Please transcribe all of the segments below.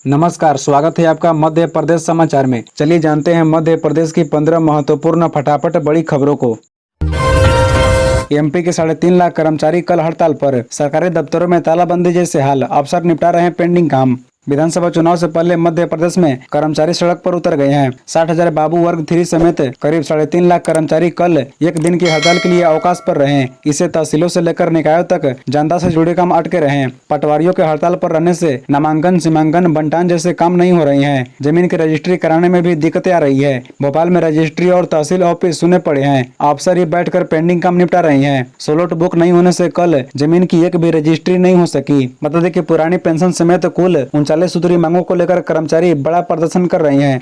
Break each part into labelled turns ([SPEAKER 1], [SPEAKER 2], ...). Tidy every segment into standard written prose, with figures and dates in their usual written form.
[SPEAKER 1] नमस्कार, स्वागत है आपका मध्य प्रदेश समाचार में। चलिए जानते हैं मध्य प्रदेश की 15 महत्वपूर्ण फटाफट बड़ी खबरों को। एमपी के 3.5 लाख कर्मचारी कल हड़ताल पर। सरकारी दफ्तरों में तालाबंदी जैसे हाल, अफसर निपटा रहे हैं पेंडिंग काम। विधानसभा चुनाव से पहले मध्य प्रदेश में कर्मचारी सड़क पर उतर गए हैं। 60,000 बाबू वर्ग 3 समेत करीब 3.5 लाख कर्मचारी कल एक दिन की हड़ताल के लिए अवकाश पर रहे। इससे तहसीलों से लेकर निकायों तक जनता से जुड़े काम अटके रहे। पटवारियों के हड़ताल पर रहने से नामांकन, सीमांकन, बंटान जैसे काम नहीं हो रहे हैं। जमीन की रजिस्ट्री कराने में भी दिक्कतें आ रही है। भोपाल में रजिस्ट्री और तहसील ऑफिस सुने पड़े हैं। अफसर ही बैठकर पेंडिंग काम निपटा रहे हैं। सोलोट बुक नहीं होने से कल जमीन की एक भी रजिस्ट्री नहीं हो सकी। बता दें कि पुरानी पेंशन समेत कुल 39 सूत्री मांगों को लेकर कर्मचारी बड़ा प्रदर्शन कर रहे हैं।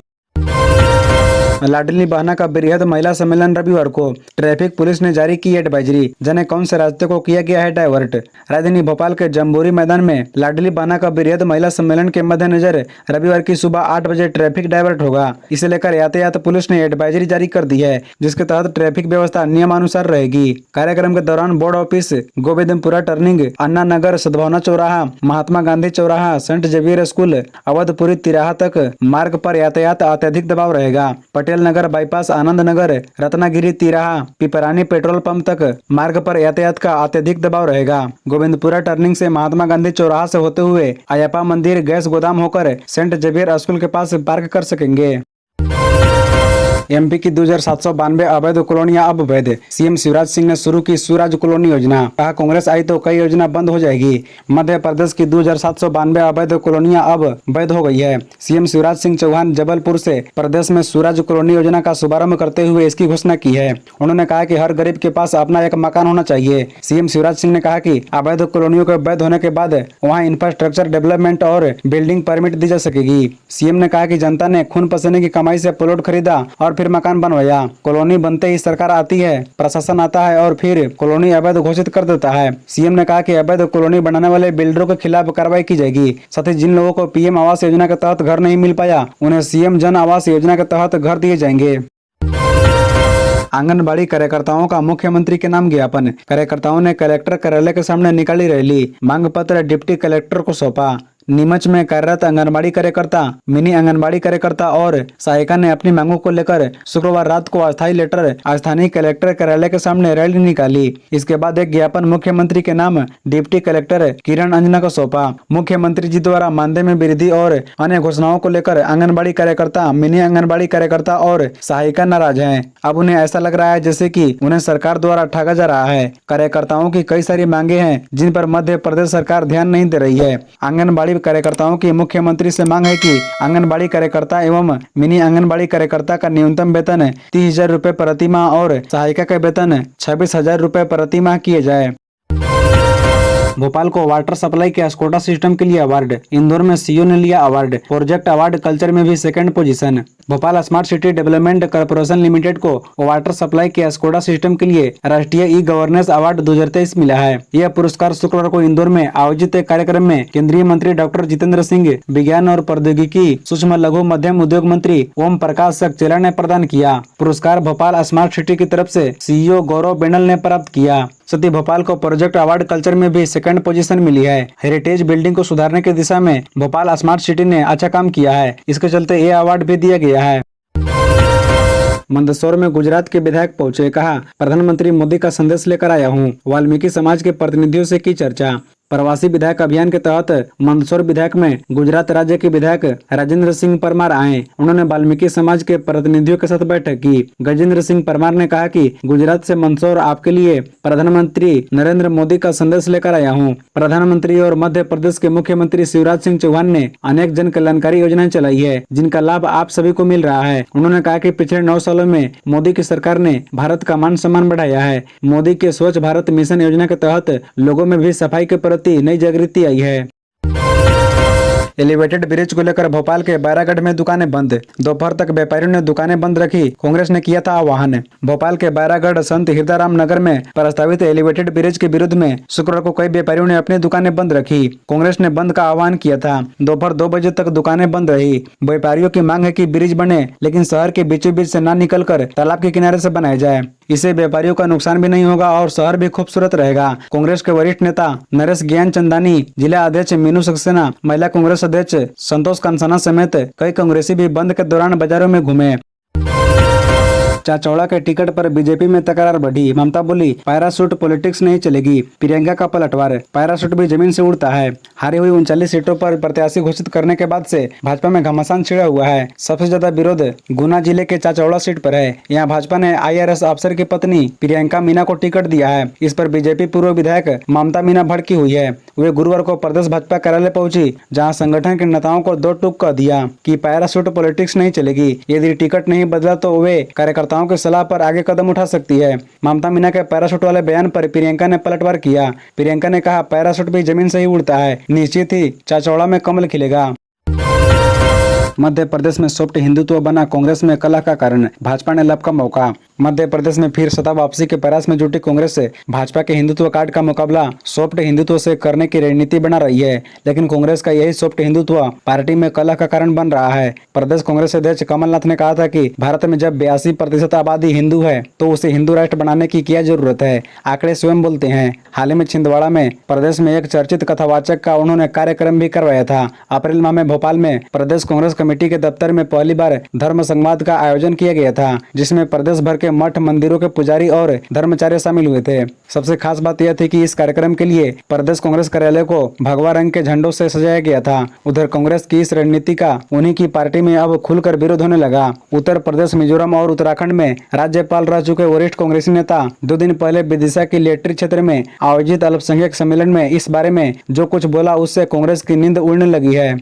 [SPEAKER 1] लाडली बहना का बृहद महिला सम्मेलन रविवार को। ट्रैफिक पुलिस ने जारी की एडवाइजरी, जाने कौन से रास्ते को किया गया है डाइवर्ट। राजधानी भोपाल के जम्बूरी मैदान में लाडली बहना का बृहद महिला सम्मेलन के मद्देनजर रविवार की सुबह 8 बजे ट्रैफिक डाइवर्ट होगा। इसे लेकर यातायात पुलिस ने एडवाइजरी जारी कर दी है, जिसके तहत ट्रैफिक व्यवस्था नियमानुसार रहेगी। कार्यक्रम के दौरान बोर्ड ऑफिस, गोविंदपुरा टर्निंग, अन्ना नगर, सद्भावना चौराहा, महात्मा गांधी चौराहा, सेंट जेवियर स्कूल, अवधपुरी तिराहा तक मार्ग पर यातायात अत्यधिक दबाव रहेगा। पटेल नगर बाईपास, आनंद नगर, रत्नागिरी तिराहा, पिपरानी पेट्रोल पंप तक मार्ग पर यातायात का अत्यधिक दबाव रहेगा। गोविंदपुरा टर्निंग से महात्मा गांधी चौराहा से होते हुए अयप्पा मंदिर, गैस गोदाम होकर सेंट जेवियर स्कूल के पास पार्क कर सकेंगे। एमपी की 2792 अवैध कॉलोनियां अब वैध। सीएम शिवराज सिंह ने शुरू की स्वराज कॉलोनी योजना, कहा कांग्रेस आई तो कई योजना बंद हो जाएगी। मध्य प्रदेश की 2792 अवैध कॉलोनियां अब वैध हो गई है। सीएम शिवराज सिंह चौहान जबलपुर से प्रदेश में स्वराज कॉलोनी योजना का शुभारंभ करते हुए इसकी घोषणा की है। उन्होंने कहा कि हर गरीब के पास अपना एक मकान होना चाहिए। सीएम शिवराज सिंह ने कहा कि अवैध कॉलोनियों के वैध होने के बाद वहाँ इंफ्रास्ट्रक्चर डेवलपमेंट और बिल्डिंग परमिट दी जा सकेगी। सीएम ने कहा कि जनता ने खून पसीने की कमाई से प्लॉट खरीदा और फिर मकान बनवाया। कॉलोनी बनते ही सरकार आती है, प्रशासन आता है और फिर कॉलोनी अवैध घोषित कर देता है। सीएम ने कहा कि अवैध कॉलोनी बनाने वाले बिल्डरों के खिलाफ कार्रवाई की जाएगी। साथ ही जिन लोगों को पीएम आवास योजना के तहत घर नहीं मिल पाया, उन्हें सीएम जन आवास योजना के तहत घर दिए जाएंगे। आंगनबाड़ी कार्यकर्ताओं का मुख्यमंत्री के नाम ज्ञापन। कार्यकर्ताओं ने कलेक्टर कार्यालय के सामने निकाली रैली, मांग पत्र डिप्टी कलेक्टर को सौंपा। नीमच में कार्यरत आंगनबाड़ी कार्यकर्ता, मिनी आंगनबाड़ी कार्यकर्ता और सहायिका ने अपनी मांगों को लेकर शुक्रवार रात को अस्थायी लेटर स्थानीय कलेक्टर कार्यालय के सामने रैली निकाली। इसके बाद एक ज्ञापन मुख्यमंत्री के नाम डिप्टी कलेक्टर किरण अंजना को सौंपा। मुख्यमंत्री जी द्वारा मानदेय में वृद्धि और अन्य घोषणाओं को लेकर आंगनबाड़ी कार्यकर्ता, मिनी आंगनबाड़ी कार्यकर्ता और सहायिका नाराज है। अब उन्हें ऐसा लग रहा है जैसे कि उन्हें सरकार द्वारा ठगा जा रहा है। कार्यकर्ताओं की कई सारी मांगे हैं जिन पर मध्य प्रदेश सरकार ध्यान नहीं दे रही है। आंगनबाड़ी कार्यकर्ताओं की मुख्यमंत्री से मांग है कि आंगनबाड़ी कार्यकर्ता एवं मिनी आंगनबाड़ी कार्यकर्ता का न्यूनतम वेतन 30,000 रुपए प्रति माह और सहायिका का वेतन 26,000 रुपए प्रति माह किए जाए। भोपाल को वाटर सप्लाई के स्कोडा सिस्टम के लिए अवार्ड। इंदौर में सीओ ने लिया अवार्ड। प्रोजेक्ट अवार्ड कल्चर में भी second position. Bhopal smart city development corporation limited को वाटर सप्लाई के स्कोडा सिस्टम के लिए राष्ट्रीय ई गवर्नेंस अवार्ड 2023 मिला है। यह पुरस्कार शुक्रवार को इंदौर में आयोजित एक कार्यक्रम में केंद्रीय मंत्री डॉक्टर जितेंद्र सिंह, विज्ञान और प्रौद्योगिकी, सूक्ष्म लघु मध्यम उद्योग मंत्री ओम प्रकाश सक्सेना ने प्रदान किया। पुरस्कार भोपाल स्मार्ट सिटी की तरफ से सीईओ गौरव बेनल ने प्राप्त किया। सती भोपाल को प्रोजेक्ट अवार्ड कल्चर में भी सेकंड पोजीशन मिली है। हेरिटेज बिल्डिंग को सुधारने की दिशा में भोपाल स्मार्ट सिटी ने अच्छा काम किया है, इसके चलते ये अवार्ड भी दिया गया है। मंदसौर में गुजरात के विधायक पहुंचे, कहा प्रधानमंत्री मोदी का संदेश लेकर आया हूं। वाल्मीकि समाज के प्रतिनिधियों से की चर्चा। प्रवासी विधायक अभियान के तहत मंदसौर विधायक में गुजरात राज्य के विधायक राजेंद्र सिंह परमार आए। उन्होंने वाल्मीकि समाज के प्रतिनिधियों के साथ बैठक की। गजेंद्र सिंह परमार ने कहा कि गुजरात से मंदसौर आपके लिए प्रधानमंत्री नरेंद्र मोदी का संदेश लेकर आया हूं। प्रधानमंत्री और मध्य प्रदेश के मुख्यमंत्री शिवराज सिंह चौहान ने अनेक जन कल्याणकारी योजनाएं चलाई है, जिनका लाभ आप सभी को मिल रहा है। उन्होंने कहा कि पिछले 9 सालों में मोदी की सरकार ने भारत का मान सम्मान बढ़ाया है। मोदी के स्वच्छ भारत मिशन योजना के तहत लोगों में भी सफाई के नई जागृति आई है। एलिवेटेड ब्रिज को लेकर भोपाल के बैरागढ़ में दुकानें बंद। दोपहर तक व्यापारियों ने दुकानें बंद रखी। कांग्रेस ने किया था आह्वान। भोपाल के बैरागढ़ संत हृदयराम नगर में प्रस्तावित एलिवेटेड ब्रिज के विरुद्ध में शुक्रवार को कई व्यापारियों ने अपनी दुकानें बंद रखी। कांग्रेस ने बंद का आह्वान किया था। दोपहर 2 बजे तक दुकानें बंद रही। व्यापारियों की मांग है कि ब्रिज बने, लेकिन शहर के बीचों बीच से न निकलकर तालाब के किनारे से बनाया जाए। इससे व्यापारियों का नुकसान भी नहीं होगा और शहर भी खूबसूरत रहेगा। कांग्रेस के वरिष्ठ नेता नरेश ज्ञान चंदानी, जिला अध्यक्ष मीनू सक्सेना, महिला कांग्रेस अध्यक्ष संतोष कंसाना समेत कई कांग्रेसी भी बंद के दौरान बाजारों में घूमे। चाचौड़ा के टिकट पर बीजेपी में तकरार बढ़ी। ममता बोली, पैराशूट पॉलिटिक्स नहीं चलेगी। प्रियंका का पलटवार, पैराशूट भी जमीन से उड़ता है। हारी हुई 39 सीटों पर प्रत्याशी घोषित करने के बाद से भाजपा में घमासान छिड़ा हुआ है। सबसे ज्यादा विरोध गुना जिले के चाचौड़ा सीट पर है। यहाँ भाजपा ने IRS अफसर की पत्नी प्रियंका मीना को टिकट दिया है। इस पर बीजेपी पूर्व विधायक ममता मीना भड़की हुई है। वे गुरुवार को प्रदेश भाजपा कार्यालय पहुंची, जहां संगठन के नेताओं को दो टूक कह दिया कि पैराशूट पॉलिटिक्स नहीं चलेगी। यदि टिकट नहीं बदला तो वे कार्यकर्ताओं की सलाह पर आगे कदम उठा सकती है। ममता मीना के पैराशूट वाले बयान पर प्रियंका ने पलटवार किया। प्रियंका ने कहा, पैराशूट भी जमीन से ही उड़ता है, निश्चित ही चाचौड़ा में कमल खिलेगा। मध्य प्रदेश में सॉफ्ट हिंदुत्व बना कांग्रेस में कलह का कारण, भाजपा ने लब का मौका। मध्य प्रदेश में फिर सत्ता वापसी के प्रयास में जुटी कांग्रेस से भाजपा के हिंदुत्व कार्ड का मुकाबला सॉफ्ट हिंदुत्व से करने की रणनीति बना रही है। लेकिन कांग्रेस का यही सॉफ्ट हिंदुत्व पार्टी में कलह का कारण बन रहा है। प्रदेश कांग्रेस अध्यक्ष कमलनाथ ने कहा था कि भारत में जब 82% आबादी हिंदू है तो उसे हिंदू राष्ट्र बनाने की क्या जरूरत है। आंकड़े स्वयं बोलते हैं। हाल ही में छिंदवाड़ा में प्रदेश में एक चर्चित कथावाचक का उन्होंने कार्यक्रम भी करवाया था। अप्रैल माह में भोपाल में प्रदेश कांग्रेस कमेटी के दफ्तर में पहली बार धर्म संवाद का आयोजन किया गया था, जिसमें प्रदेश भर के मठ मंदिरों के पुजारी और धर्माचार्य शामिल हुए थे। सबसे खास बात यह थी कि इस कार्यक्रम के लिए प्रदेश कांग्रेस कार्यालय को भगवा रंग के झंडों से सजाया गया था। उधर कांग्रेस की इस रणनीति का उन्हीं की पार्टी में अब खुलकर विरोध होने लगा। उत्तर प्रदेश, मिजोरम और उत्तराखंड में राज्यपाल रह चुके वरिष्ठ कांग्रेसी नेता 2 दिन पहले विदिशा की लेटरी क्षेत्र में आयोजित अल्पसंख्यक सम्मेलन में इस बारे में जो कुछ बोला, उससे कांग्रेस की नींद उड़ने लगी है।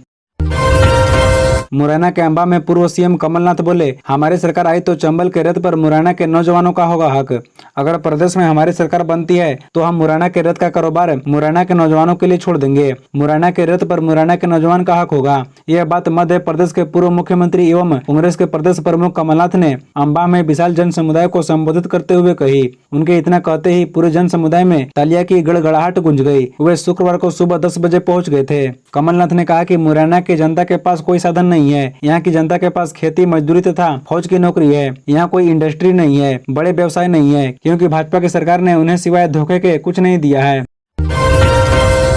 [SPEAKER 1] मुरैना के अंबा में पूर्व सीएम कमलनाथ बोले, हमारी सरकार आई तो चंबल के रथ पर मुरैना के नौजवानों का होगा हक। अगर प्रदेश में हमारी सरकार बनती है तो हम मुरैना के रथ का कारोबार मुरैना के नौजवानों के लिए छोड़ देंगे। मुरैना के रथ पर मुरैना के नौजवान का हक होगा। यह बात मध्य प्रदेश के पूर्व मुख्यमंत्री एवं कांग्रेस के प्रदेश प्रमुख कमलनाथ ने अंबा में विशाल जन समुदाय को संबोधित करते हुए कही। उनके इतना कहते ही पूरे जन समुदाय में तालियां की गड़गड़ाहट गूंज गई। वे शुक्रवार को सुबह 10 बजे पहुंच गए थे। कमलनाथ ने कहा कि मुरैना की जनता के पास कोई साधन नहीं है। यहाँ की जनता के पास खेती, मजदूरी तथा फौज की नौकरी है। यहाँ कोई इंडस्ट्री नहीं है, बड़े व्यवसाय नहीं है, क्योंकि भाजपा की सरकार ने उन्हें सिवाय धोखे के कुछ नहीं दिया है।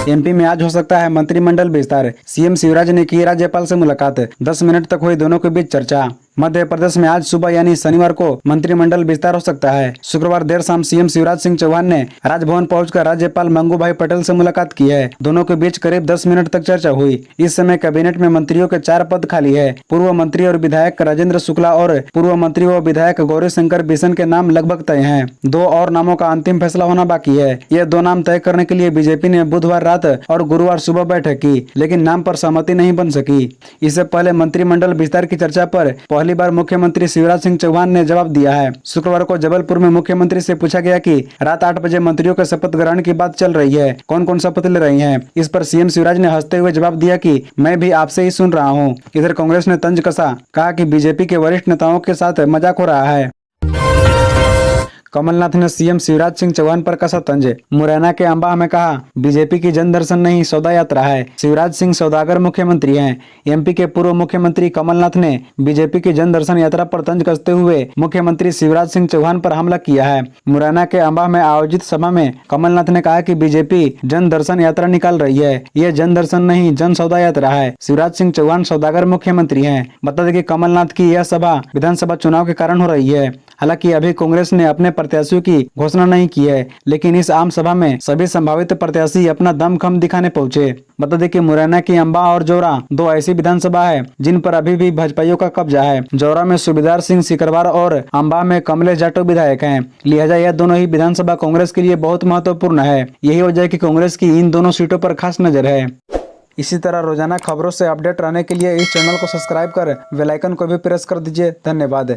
[SPEAKER 1] MP में आज हो सकता है मंत्रिमंडल विस्तार। CM शिवराज ने की राज्यपाल से मुलाकात। 10 मिनट तक हुई दोनों के बीच चर्चा। मध्य प्रदेश में आज सुबह यानी शनिवार को मंत्रिमंडल विस्तार हो सकता है। शुक्रवार देर शाम CM शिवराज सिंह चौहान ने राजभवन पहुंचकर राज्यपाल मंगूभाई पटेल से मुलाकात की है। दोनों के बीच करीब 10 मिनट तक चर्चा हुई। इस समय कैबिनेट में मंत्रियों के 4 पद खाली है। पूर्व मंत्री और विधायक राजेंद्र शुक्ला और पूर्व मंत्री व विधायक गौरी शंकर बिशन के नाम लगभग तय हैं। 2 और नामों का अंतिम फैसला होना बाकी है। ये 2 नाम तय करने के लिए बीजेपी ने बुधवार रात और गुरुवार सुबह बैठक की, लेकिन नाम पर सहमति नहीं बन सकी। इससे पहले मंत्रिमंडल विस्तार की चर्चा पर पहली बार मुख्यमंत्री शिवराज सिंह चौहान ने जवाब दिया है। शुक्रवार को जबलपुर में मुख्यमंत्री से पूछा गया कि रात 8 बजे मंत्रियों के शपथ ग्रहण की बात चल रही है, कौन कौन शपथ ले रही हैं। इस पर CM शिवराज ने हंसते हुए जवाब दिया कि मैं भी आपसे ही सुन रहा हूं। इधर कांग्रेस ने तंज कसा, कहा कि बीजेपी के वरिष्ठ नेताओं के साथ मजाक हो रहा है। कमलनाथ ने CM शिवराज सिंह चौहान पर कसा तंज। मुरैना के अंबा में कहा, बीजेपी की जन दर्शन नहीं सौदा यात्रा है। शिवराज सिंह सौदागर मुख्यमंत्री हैं। MP के पूर्व मुख्यमंत्री कमलनाथ ने बीजेपी की जन दर्शन यात्रा पर तंज कसते हुए मुख्यमंत्री शिवराज सिंह चौहान पर हमला किया है। मुरैना के अंबा में आयोजित सभा में कमलनाथ ने कहा कि बीजेपी जन दर्शन यात्रा निकाल रही है। ये जन दर्शन नहीं, जन सौदा यात्रा है। शिवराज सिंह चौहान सौदागर मुख्यमंत्री हैं। बता दें कि कमलनाथ की यह सभा विधानसभा चुनाव के कारण हो रही है। हालांकि अभी कांग्रेस ने अपने प्रत्याशियों की घोषणा नहीं की है, लेकिन इस आम सभा में सभी संभावित प्रत्याशी अपना दमखम दिखाने पहुंचे। बता दें कि मुरैना की अंबा और जौरा 2 ऐसी विधानसभा है जिन पर अभी भी भाजपाइयों का कब्जा है। जौरा में सुबेदार सिंह सिकरवार और अंबा में कमलेश जाटव विधायक हैं। लिहाजा यह दोनों ही विधानसभा कांग्रेस के लिए बहुत महत्वपूर्ण है। यही वजह है कि कांग्रेस की इन दोनों सीटों पर खास नजर है। इसी तरह रोजाना खबरों से अपडेट रहने के लिए इस चैनल को सब्सक्राइब कर बेल आइकन को भी प्रेस कर दीजिए। धन्यवाद।